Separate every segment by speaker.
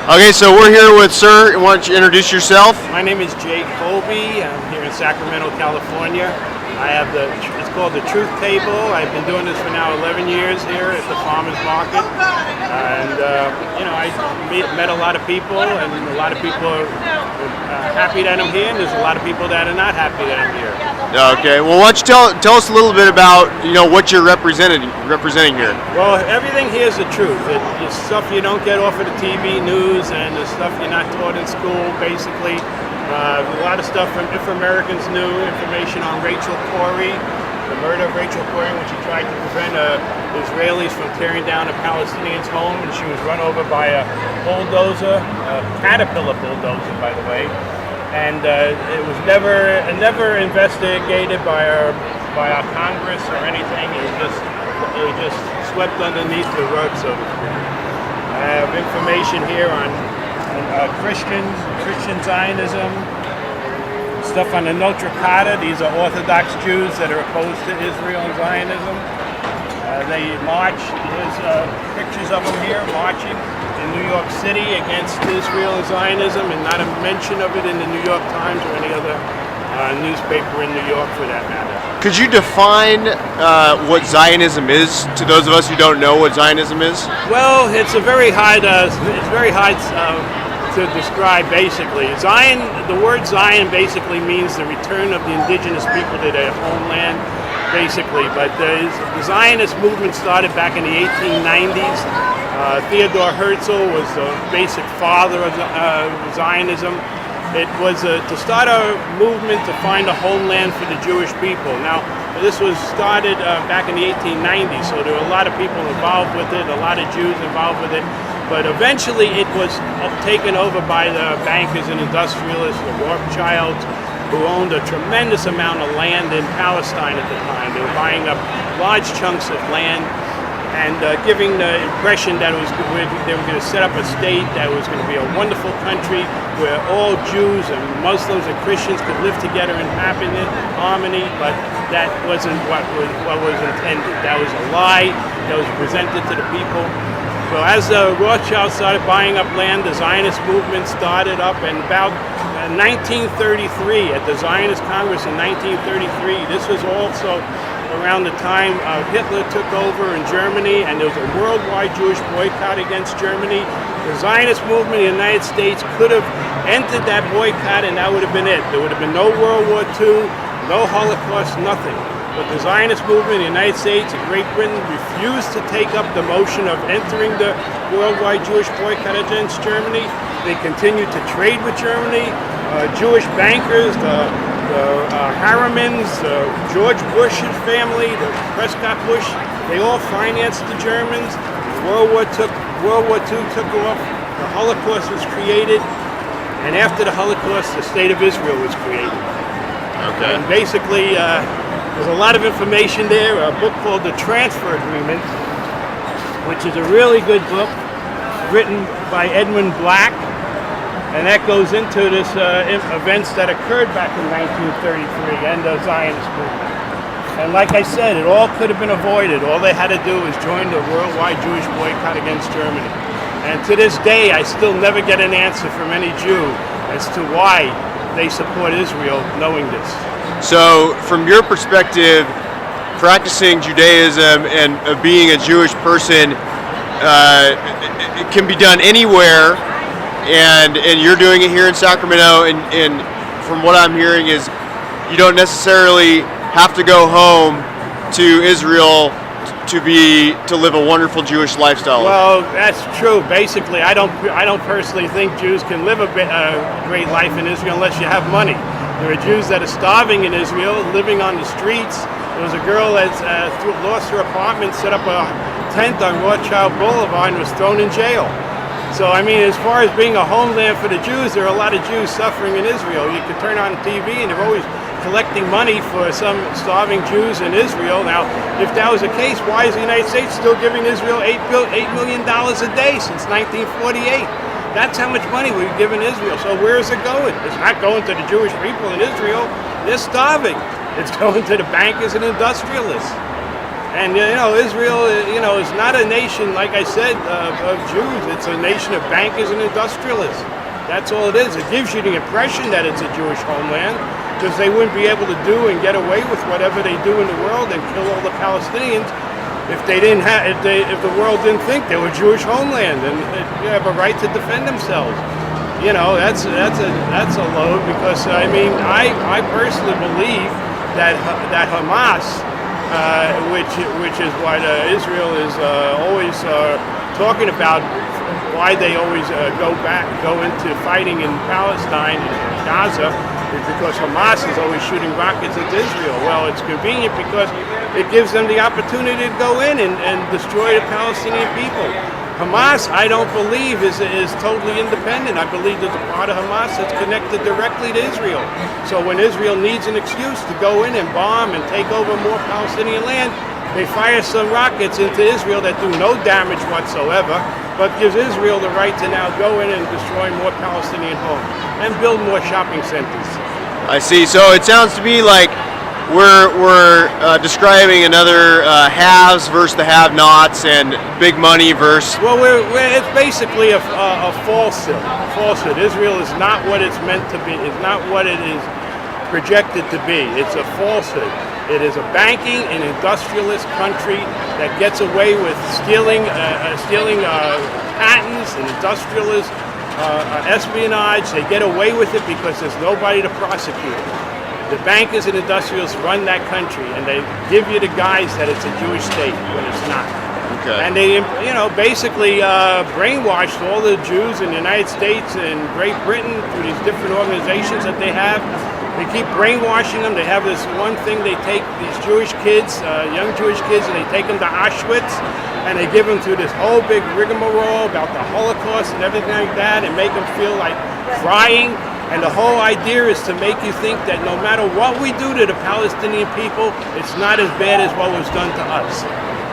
Speaker 1: Okay, so we're here with Sir. Why don't you introduce yourself?
Speaker 2: My name is Jay Colby. I'm here in Sacramento, California. I have it's called the Truth Table. I've been doing this for now 11 years here at the farmers market. I met a lot of people, and a lot of people are happy that I'm here, and there's a lot of people that are not happy that I'm here.
Speaker 1: Okay, well, why don't you tell us a little bit about what you're representing here.
Speaker 2: Well, everything here is the truth. It's stuff you don't get off of the TV news, and the stuff you're not taught in school, basically. A lot of stuff from If Americans Knew, information on Rachel Corrie, the murder of Rachel Corrie, when she tried to prevent Israelis from tearing down a Palestinian's home, and she was run over by a bulldozer, a Caterpillar bulldozer, by the way. And it was never investigated by our Congress or anything. It was just swept underneath the rug, so to speak. I have information here on Christian Zionism, stuff on the Notre Dame. These are Orthodox Jews that are opposed to Israel and Zionism. They march. There's pictures of them here marching in New York City against Israel and Zionism, and not a mention of it in the New York Times or any other newspaper in New York for that matter.
Speaker 1: Could you define what Zionism is to those of us who don't know what Zionism is?
Speaker 2: Well, it's very hard to describe. Basically, the word Zion basically means the return of the indigenous people to their homeland. Basically, but the Zionist movement started back in the 1890s. Theodore Herzl was the basic father of Zionism. It was to start a movement to find a homeland for the Jewish people. Now, this was started back in the 1890s, so there were a lot of people involved with it, a lot of Jews involved with it. But eventually it was taken over by the bankers and industrialists, the Rothschilds, who owned a tremendous amount of land in Palestine at the time. They were buying up large chunks of land and giving the impression that they were going to set up a state that was going to be a wonderful country where all Jews and Muslims and Christians could live together in happiness, harmony, but that wasn't what was intended. That was a lie that was presented to the people. So as the Rothschilds started buying up land, the Zionist movement started up, and about 1933, at the Zionist Congress in 1933, this was also around the time Hitler took over in Germany, and there was a worldwide Jewish boycott against Germany. The Zionist movement in the United States could have entered that boycott, and that would have been it. There would have been no World War II, no Holocaust, nothing. But the Zionist movement in the United States and Great Britain refused to take up the motion of entering the worldwide Jewish boycott against Germany. They continued to trade with Germany. Jewish bankers, the Harrimans, George Bush's family, the Prescott Bush, they all financed the Germans. World War II took off. The Holocaust was created. And after the Holocaust, the State of Israel was created.
Speaker 1: Okay.
Speaker 2: And basically, there's a lot of information there, a book called The Transfer Agreement, which is a really good book written by Edmund Black, and that goes into this events that occurred back in 1933 and the Zionist movement. And like I said, it all could have been avoided. All they had to do was join the worldwide Jewish boycott against Germany. And to this day, I still never get an answer from any Jew as to why they support Israel knowing this.
Speaker 1: So, from your perspective, practicing Judaism and being a Jewish person, it can be done anywhere, and you're doing it here in Sacramento, and from what I'm hearing is you don't necessarily have to go home to Israel to live a wonderful Jewish lifestyle.
Speaker 2: Well, that's true. Basically, I don't personally think Jews can live a great life in Israel unless you have money. There are Jews that are starving in Israel, living on the streets. There was a girl that lost her apartment, set up a tent on Rothschild Boulevard, and was thrown in jail. So, I mean, as far as being a homeland for the Jews, there are a lot of Jews suffering in Israel. You can turn on TV, and they're always collecting money for some starving Jews in Israel. Now, if that was the case, why is the United States still giving Israel $8 million a day since 1948? That's how much money we've given Israel. So where is it going? It's not going to the Jewish people in Israel. They're starving. It's going to the bankers and industrialists. And Israel, is not a nation, like I said, of Jews. It's a nation of bankers and industrialists. That's all it is. It gives you the impression that it's a Jewish homeland, because they wouldn't be able to do and get away with whatever they do in the world and kill all the Palestinians if they didn't have, if the world didn't think they were Jewish homeland and they have a right to defend themselves. That's a load, because I personally believe that Hamas, which is what Israel is always talking about, why they always go into fighting in Palestine and Gaza, is because Hamas is always shooting rockets into Israel. Well, it's convenient because it gives them the opportunity to go in and destroy the Palestinian people. Hamas, I don't believe, is totally independent. I believe there's a part of Hamas that's connected directly to Israel. So when Israel needs an excuse to go in and bomb and take over more Palestinian land, they fire some rockets into Israel that do no damage whatsoever, but gives Israel the right to now go in and destroy more Palestinian homes and build more shopping centers.
Speaker 1: I see. So it sounds to me like we're describing another haves versus the have-nots, and big money versus.
Speaker 2: Well, it's basically a falsehood. Falsehood. Israel is not what it's meant to be. It's not what it is projected to be. It's a falsehood. It is a banking and industrialist country that gets away with stealing patents and industrialist espionage. They get away with it because there's nobody to prosecute. The bankers and industrialists run that country, and they give you the guise that it's a Jewish state when it's not.
Speaker 1: Okay.
Speaker 2: And they, basically brainwashed all the Jews in the United States and Great Britain through these different organizations that they have. They keep brainwashing them. They have this one thing, they take these Jewish kids, young Jewish kids, and they take them to Auschwitz, and they give them through this whole big rigmarole about the Holocaust and everything like that, and make them feel like crying. And the whole idea is to make you think that no matter what we do to the Palestinian people, it's not as bad as what was done to us.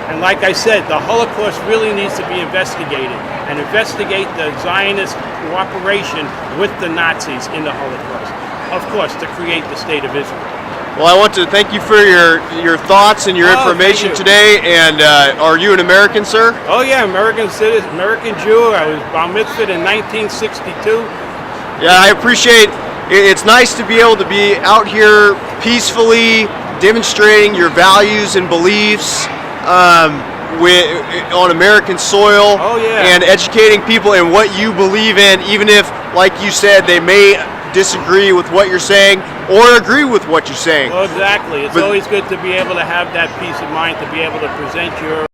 Speaker 2: And like I said, the Holocaust really needs to be investigated, and investigate the Zionist cooperation with the Nazis in the Holocaust. Of course, to create the state of Israel.
Speaker 1: Well, I want to thank you for your thoughts and your information today. And are you an American, sir?
Speaker 2: Oh yeah, American citizen, American Jew. I was bar mitzvahed in 1962.
Speaker 1: Yeah, I appreciate it. It's nice to be able to be out here peacefully demonstrating your values and beliefs on American soil.
Speaker 2: Oh yeah.
Speaker 1: And educating people in what you believe in, even if, like you said, they may disagree with what you're saying or agree with what you're saying.
Speaker 2: Well, exactly. It's always good to be able to have that peace of mind, to be able to present your